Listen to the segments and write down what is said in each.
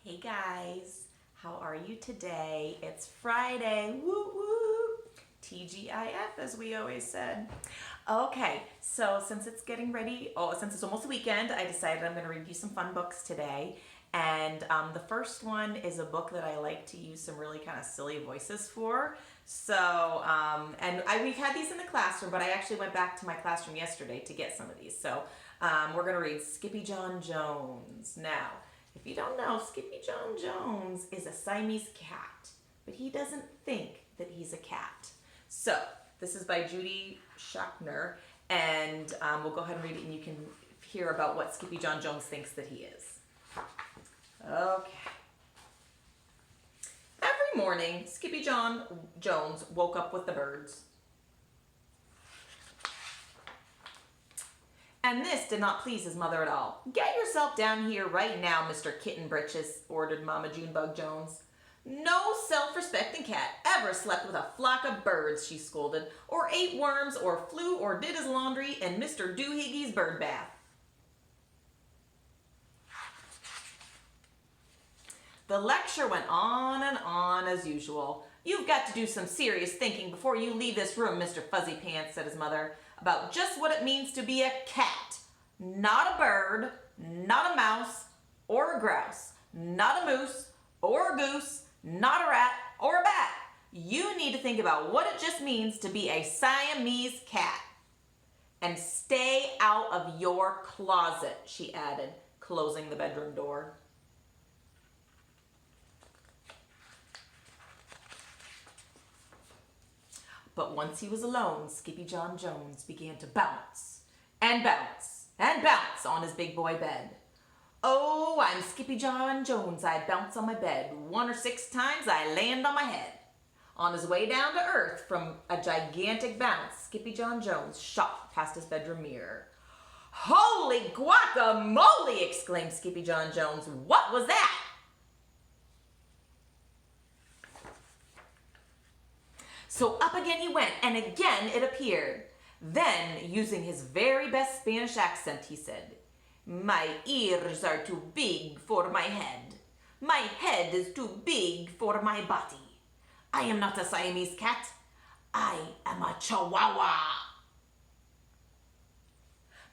Hey guys, how are you today? It's Friday, woo woo, TGIF as we always said. Okay, so since it's getting ready, since it's almost the weekend, I decided I'm going to review some fun books today. And the first one is a book that I like to use some really kind of silly voices for. So, we've had these in the classroom, but I actually went back to my classroom yesterday to get some of these. So we're going to read Skippyjon Jones. Now, if you don't know, Skippyjon Jones is a Siamese cat, but he doesn't think that he's a cat. So this is by Judy Schachner, and we'll go ahead and read it, and you can hear about what Skippyjon Jones thinks that he is. Okay. Every morning, Skippyjon Jones woke up with the birds. And this did not please his mother at all. "Get yourself down here right now, Mr. Kitten Britches," ordered Mama Junebug Jones. "No self-respecting cat ever slept with a flock of birds," she scolded, "or ate worms, or flew, or did his laundry in Mr. Doohiggy's bird bath." The lecture went on and on as usual. "You've got to do some serious thinking before you leave this room, Mr. Fuzzy Pants," said his mother, "about just what it means to be a cat. Not a bird, not a mouse, or a grouse, not a moose, or a goose, not a rat, or a bat. You need to think about what it just means to be a Siamese cat. And stay out of your closet," she added, closing the bedroom door. But once he was alone, Skippyjon Jones began to bounce and bounce and bounce on his big boy bed. "Oh, I'm Skippyjon Jones. I bounce on my bed. 1 or 6 times I land on my head." On his way down to earth from a gigantic bounce, Skippyjon Jones shot past his bedroom mirror. "Holy guacamole!" exclaimed Skippyjon Jones. "What was that?" So up again he went, and again it appeared. Then, using his very best Spanish accent, he said, "My ears are too big for my head. My head is too big for my body. I am not a Siamese cat. I am a Chihuahua."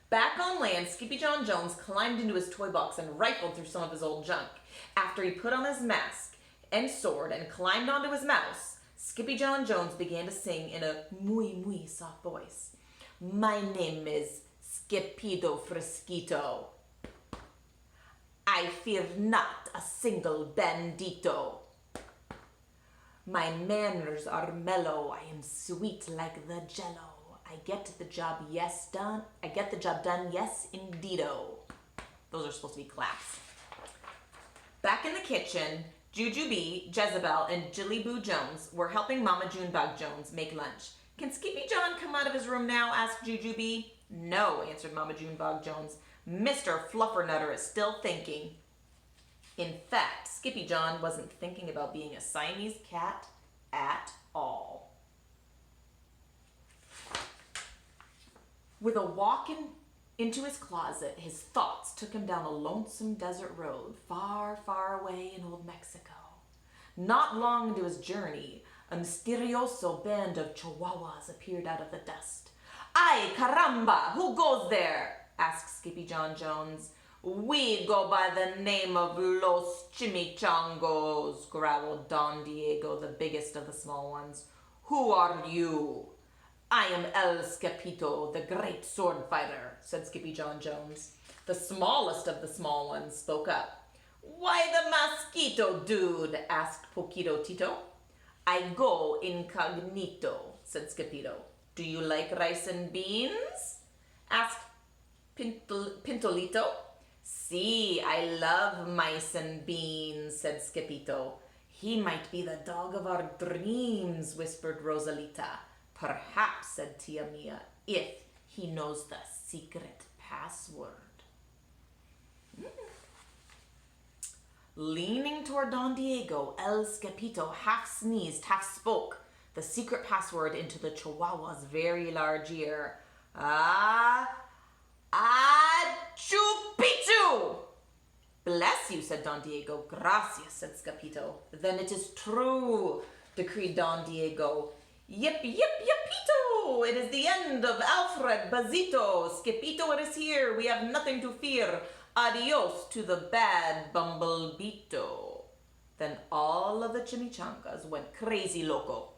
Back on land, Skippyjon Jones climbed into his toy box and rifled through some of his old junk. After he put on his mask and sword and climbed onto his mouse, Skippyjon Jones began to sing in a muy soft voice. "My name is Skippito Fresquito. I fear not a single bandito. My manners are mellow. I am sweet like the jello. I get the job done, yes indeedo." Those are supposed to be claps. Back in the kitchen, Jujubee, Jezebel, and Jillyboo Jones were helping Mama Junebug Jones make lunch. "Can Skippyjon come out of his room now?" asked Jujubee. "No," answered Mama Junebug Jones. "Mr. Fluffernutter is still thinking." In fact, Skippyjon wasn't thinking about being a Siamese cat at all. With a walk into his closet, his thoughts took him down a lonesome desert road far, far away in old Mexico. Not long into his journey, a misterioso band of Chihuahuas appeared out of the dust. "Ay, caramba, who goes there?" asked Skippyjon Jones. "We go by the name of Los Chimichangos," growled Don Diego, the biggest of the small ones. "Who are you?" "I am El Skipito, the great sword fighter," said Skippyjon Jones. The smallest of the small ones spoke up. "Why the mosquito, dude?" asked Poquito Tito. "I go incognito," said Skippito. "Do you like rice and beans?" asked Pintolito. "See, I love mice and beans," said Skippito. "He might be the dog of our dreams," whispered Rosalita. "Perhaps," said Tia Mia, "if he knows the secret password." Leaning toward Don Diego, El Skipito half sneezed, half spoke the secret password into the Chihuahua's very large ear. "Ah, Chupichu!" Bless you, said Don Diego. Gracias, said Scapito. Then it is true, decreed Don Diego. Yip, yip, yippito! It is the end of Alfred Bazito. Skippito, it is here. We have nothing to fear. Adios to the bad Bumblebito. Then all of the chimichangas went crazy loco.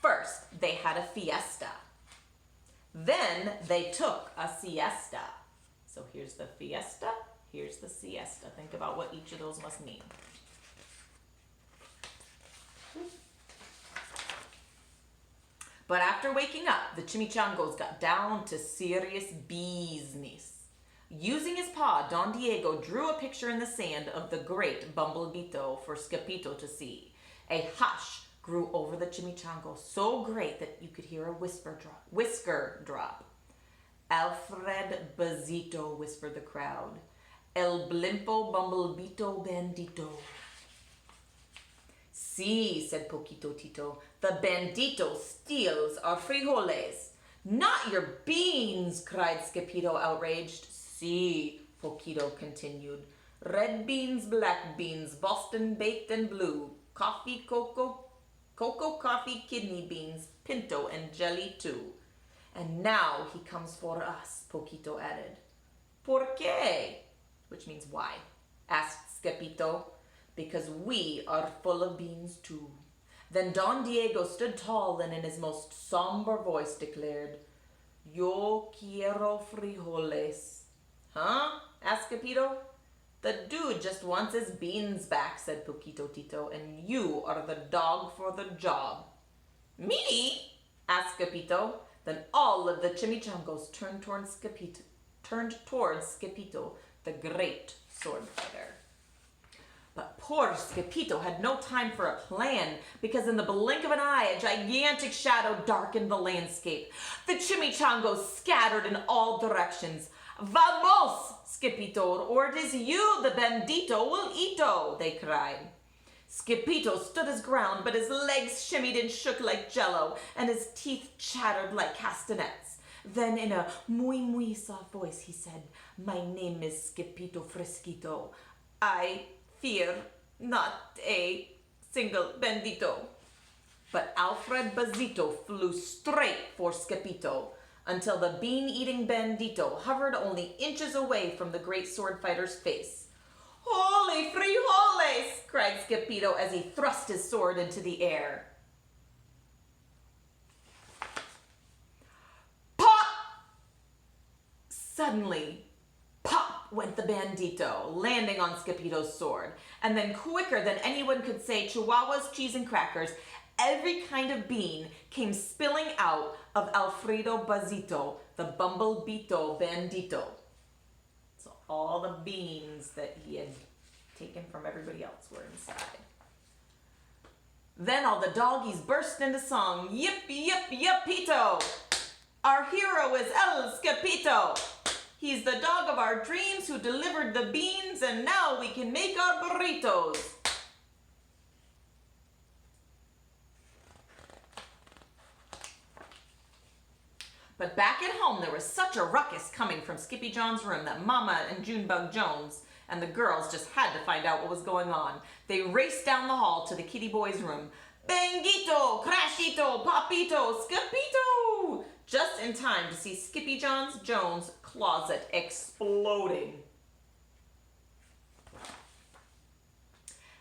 First, they had a fiesta. Then they took a siesta. So here's the fiesta, here's the siesta. Think about what each of those must mean. But after waking up, the chimichangos got down to serious business. Using his paw, Don Diego drew a picture in the sand of the great Bumblebito for Skippito to see. A hush grew over the chimichango, so great that you could hear a whisker drop. Alfred Bazito, whispered the crowd. El blimpo Bumblebito bandito. Si, said Poquito Tito, the bandito steals our frijoles. Not your beans, cried Skippito, outraged. Si, Poquito continued. Red beans, black beans, Boston baked and blue, coffee, cocoa, coffee, kidney beans, pinto, and jelly too. And now he comes for us, Poquito added. ¿Por qué? Which means why? Asked Skippito. Because we are full of beans too. Then Don Diego stood tall and in his most somber voice declared, Yo quiero frijoles. Huh? Asked Skippito. The dude just wants his beans back, said Poquito Tito, and you are the dog for the job. Me? Asked Skippito. Then all of the chimichangos turned towards Skippito, the great sword fighter. But poor Skippito had no time for a plan, because in the blink of an eye, a gigantic shadow darkened the landscape. The chimichangos scattered in all directions. Vamos, Skippito, or it is you the bandito will eato, they cried. Skippito stood his ground, but his legs shimmied and shook like jello, and his teeth chattered like castanets. Then in a muy soft voice he said, My name is Skippito Fresquito. I fear not a single bandito. But Alfred Bazito flew straight for Skippito, until the bean-eating bandito hovered only inches away from the great sword fighter's face. Holy frijoles! Cried Skippito as he thrust his sword into the air. Pop! Suddenly, pop went the bandito, landing on Skippito's sword. And then quicker than anyone could say chihuahuas, cheese, and crackers, every kind of bean came spilling out of Alfredo Bazito, the Bumblebito bandito. So all the beans that he had taken from everybody else were inside. Then all the doggies burst into song. Yip, yip, yippito! Our hero is El Skippito. He's the dog of our dreams who delivered the beans, and now we can make our burritos. But back at home, there was such a ruckus coming from Skippyjon's room that Mama and Junebug Jones and the girls just had to find out what was going on. They raced down the hall to the kitty boy's room. Bangito, Crashito, Papito, Skippito! Just in time to see Skippyjon Jones' closet exploding.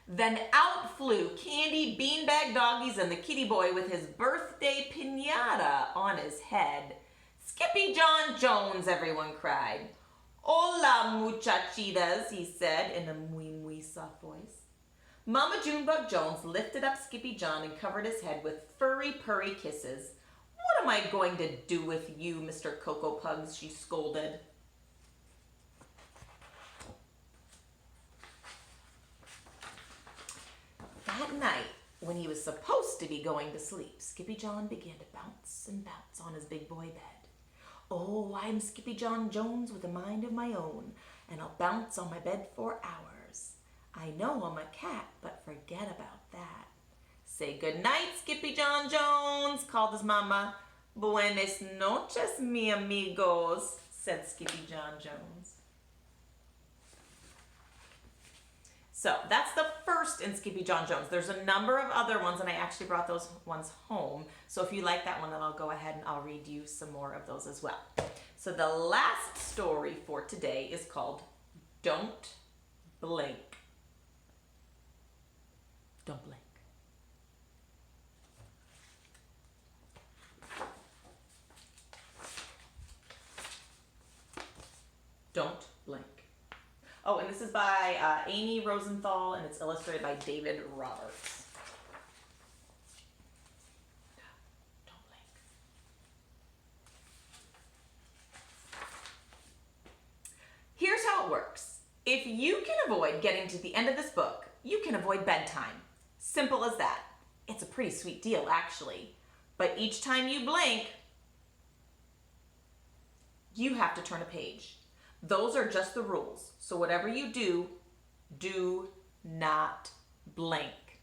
Then out flew Candy, Beanbag Doggies, and the kitty boy with his birthday piñata on his head. Skippyjon Jones, everyone cried. Hola, muchachitas, he said in a muy soft voice. Mama Junebug Jones lifted up Skippyjon and covered his head with furry, purry kisses. What am I going to do with you, Mr. Cocoa Pugs, she scolded. That night, when he was supposed to be going to sleep, Skippyjon began to bounce and bounce on his big boy bed. Oh, I'm Skippyjon Jones with a mind of my own, and I'll bounce on my bed for hours. I know I'm a cat, but forget about that. Say good night, Skippyjon Jones, called his mama. Buenas noches, mi amigos, said Skippyjon Jones. So that's the first in Skippyjon Jones. There's a number of other ones, and I actually brought those ones home. So if you like that one, then I'll go ahead and I'll read you some more of those as well. So the last story for today is called Don't Blink. Don't blink. Don't blink. Oh, and this is by Amy Rosenthal, and it's illustrated by David Roberts. Don't blink. Here's how it works. If you can avoid getting to the end of this book, you can avoid bedtime. Simple as that. It's a pretty sweet deal, actually. But each time you blink, you have to turn a page. Those are just the rules. So whatever you do, do not blink.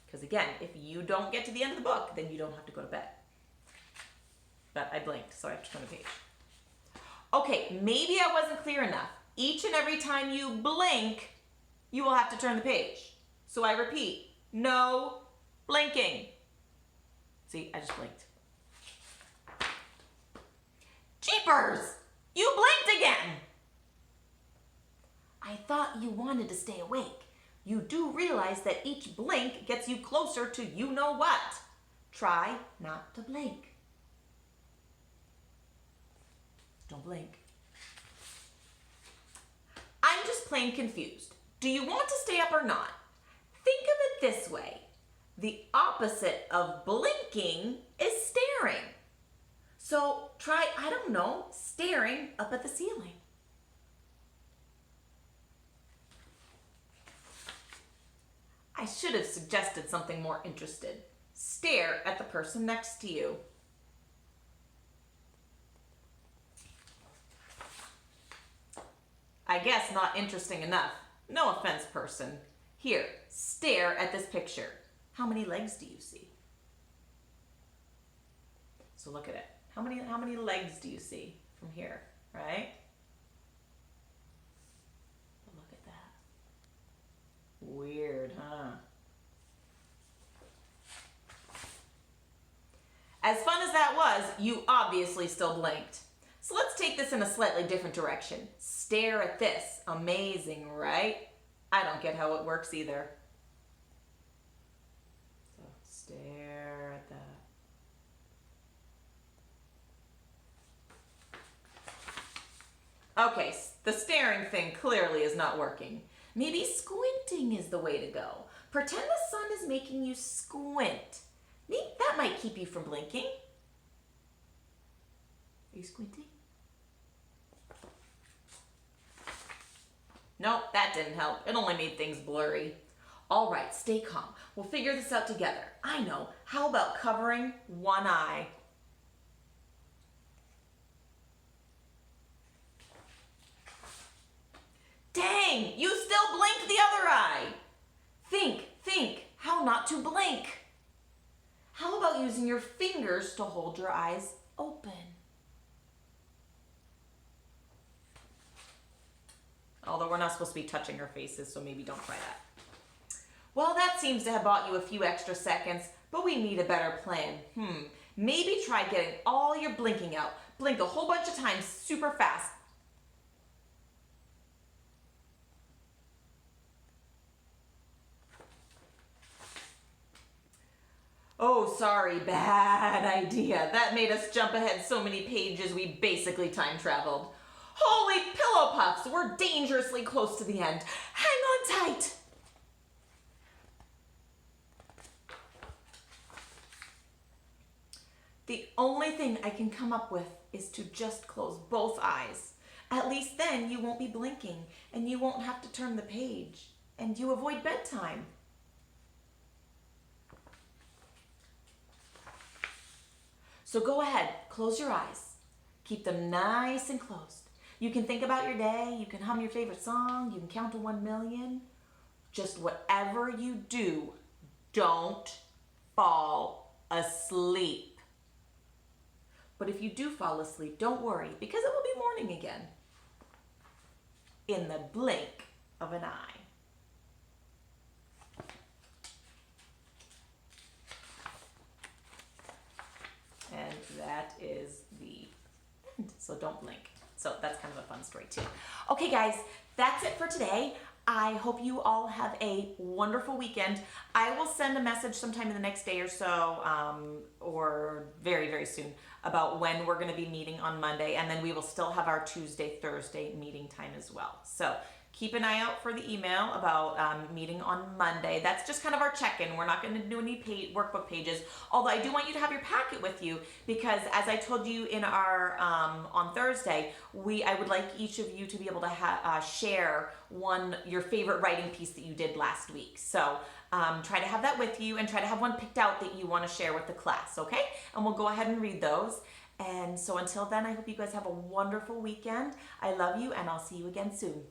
Because again, if you don't get to the end of the book, then you don't have to go to bed. But I blinked, so I have to turn a page. Okay, maybe I wasn't clear enough. Each and every time you blink, you will have to turn the page. So I repeat, no blinking. See, I just blinked. Jeepers! You blinked again! I thought you wanted to stay awake. You do realize that each blink gets you closer to you-know-what. Try not to blink. Don't blink. I'm just plain confused. Do you want to stay up or not? Think of it this way. The opposite of blinking is staring. So try, I don't know, staring up at the ceiling. I should have suggested something more interesting. Stare at the person next to you. I guess not interesting enough. No offense, person. Here, stare at this picture. How many legs do you see? So look at it. How many legs do you see from here, right? Look at that. Weird, huh? As fun as that was, you obviously still blinked. So let's take this in a slightly different direction. Stare at this. Amazing, right? I don't get how it works either. So stare at that. Okay, the staring thing clearly is not working. Maybe squinting is the way to go. Pretend the sun is making you squint. That might keep you from blinking. Are you squinting? Nope, that didn't help. It only made things blurry. All right, stay calm. We'll figure this out together. I know. How about covering one eye? Dang, you still blinked the other eye. Think, how not to blink. How about using your fingers to hold your eyes open? Although we're not supposed to be touching our faces, so maybe don't try that. Well, that seems to have bought you a few extra seconds, but we need a better plan. Maybe try getting all your blinking out. Blink a whole bunch of times super fast. Oh, sorry, bad idea. That made us jump ahead so many pages we basically time traveled. Holy pillow puffs, we're dangerously close to the end. Hang on tight. The only thing I can come up with is to just close both eyes. At least then you won't be blinking and you won't have to turn the page and you avoid bedtime. So go ahead, close your eyes. Keep them nice and closed. You can think about your day, you can hum your favorite song, you can count to 1,000,000. Just whatever you do, don't fall asleep. But if you do fall asleep, don't worry, because it will be morning again. In the blink of an eye. And that is the end. So don't blink. So that's kind of a fun story too. Okay guys, that's it for today. I hope you all have a wonderful weekend. I will send a message sometime in the next day or so, or very, very soon, about when we're going to be meeting on Monday, and then we will still have our Tuesday, Thursday meeting time as well. So keep an eye out for the email about meeting on Monday. That's just kind of our check-in. We're not going to do any workbook pages, although I do want you to have your packet with you, because as I told you in our on Thursday, I would like each of you to be able to share your favorite writing piece that you did last week. So try to have that with you, and try to have one picked out that you want to share with the class, okay? And we'll go ahead and read those. And so until then, I hope you guys have a wonderful weekend. I love you, and I'll see you again soon.